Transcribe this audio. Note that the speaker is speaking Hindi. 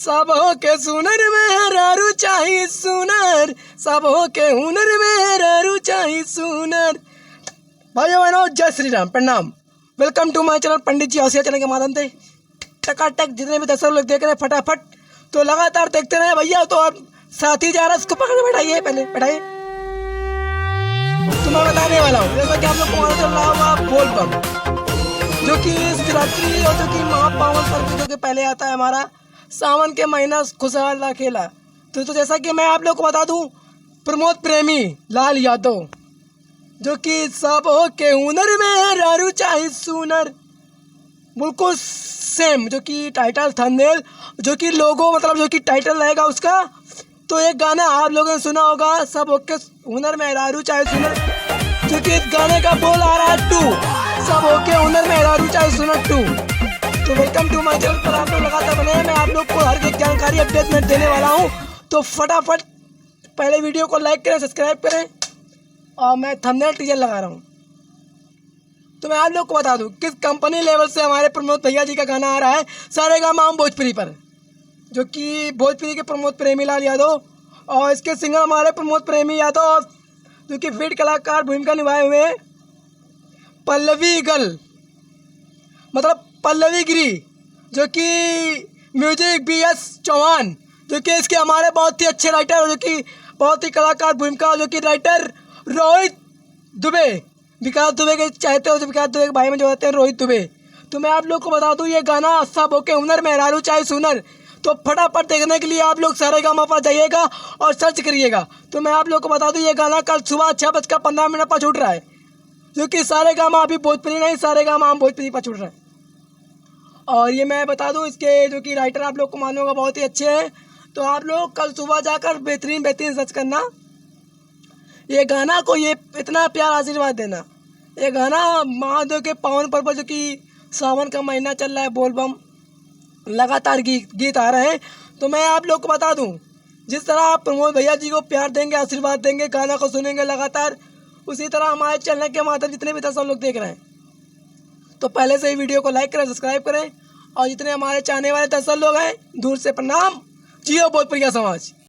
सबो के सुनर में रारू चाही सुनर, सबो के हुनर में रारू चाही सुनर। भाइयों बहनों, जय श्री राम, प्रणाम। Welcome to my channel Pandit ji Hausiya channel के माध्यम से टकाटक जितने भी दर्शक लोग देख रहे हैं फटाफट तो लगातार देखते रहे भैया। तो अब साथी जा रहा है, उसको पकड़ के बैठाइए, पहले बैठाइए। तो मैं बताने वाला हूँ जैसा कि आप लोग को मालूम चल रहा होगा बोल बम, जो कि शिवरात्रि और जो कि महापावन पर्व जो कि पहले आता है हमारा सावन के महीना खुशहाल का खेला। तो जैसा कि मैं आप लोग को बता दूं, प्रमोद प्रेमी लाल यादव जो कि सब हो के हुनर में रारू चाहे सुनर, बिल्कुल सेम जो कि टाइटल थंबनेल जो कि लोगो मतलब जो कि टाइटल रहेगा उसका। तो एक गाना आप लोगों ने सुना होगा, सब ओके हुनर में रारू चाहे सुनर, जो कि इस गाने का बोल आ रहा है 2, सब ओके हुनर में रारू चाहे सुनर 2। तो वेलकम टू माय चैनल पर आप लोग लगातार बने हैं। मैं आप लोग को हर एक जानकारी अपडेट में देने वाला हूं। तो फटाफट पहले वीडियो को लाइक करें, सब्सक्राइब करें और मैं थंबनेल टीजर लगा रहा हूं। तो मैं आप लोग को बता दूं किस कंपनी लेवल से हमारे प्रमोद भैया जी का गाना आ रहा है सारेगामा भोजपुरी पर, जो कि भोजपुरी के प्रमोद प्रेमी लाल यादव और इसके सिंगर हमारे प्रमोद प्रेमी यादव, जो कि फील्ड कलाकार भूमिका निभाए हुए हैं पल्लवी गल मतलब पल्लवी गिरी, जो कि म्यूजिक BS चौहान, जो कि इसके हमारे बहुत ही अच्छे राइटर, जो कि बहुत ही कलाकार भूमिका, जो कि राइटर रोहित दुबे, विकास दुबे के चाहते हो, जो विकास दुबे के भाई में जो होते हैं रोहित दुबे। तो मैं आप लोग को बता दूं ये गाना सब ओके हुनर में रारू चाहे सुनर। तो फटाफट देखने के लिए आप लोग सारेगामा पर जाइएगा और सर्च करिएगा। तो मैं आप लोग को बता दूं ये गाना कल सुबह 6:15 पर छूट रहा है, जो कि सारेगामा अभी भोजपुरी नहीं, सारेगामा भोजपुरी पर छूट रहा है। और ये मैं बता दूं इसके जो कि राइटर आप लोग को मालूम होगा बहुत ही अच्छे हैं। तो आप लोग कल सुबह जाकर बेहतरीन सर्च करना ये गाना को, ये इतना प्यार आशीर्वाद देना। ये गाना महादेव के पावन पर्व पर, जो कि सावन का महीना चल रहा है, बोल बम लगातार गीत आ रहे हैं। तो मैं आप लोग को बता दूं जिस तरह आप प्रमोद भैया जी को प्यार देंगे, आशीर्वाद देंगे, गाना को सुनेंगे लगातार, उसी तरह हमारे चैनल के माध्यम जितने भी दर्शक लोग देख रहे हैं तो पहले से ही वीडियो को लाइक करें, सब्सक्राइब करें। और जितने हमारे चाहने वाले दर्शक लोग हैं दूर से प्रणाम। जियो भोजपुरिया समाज।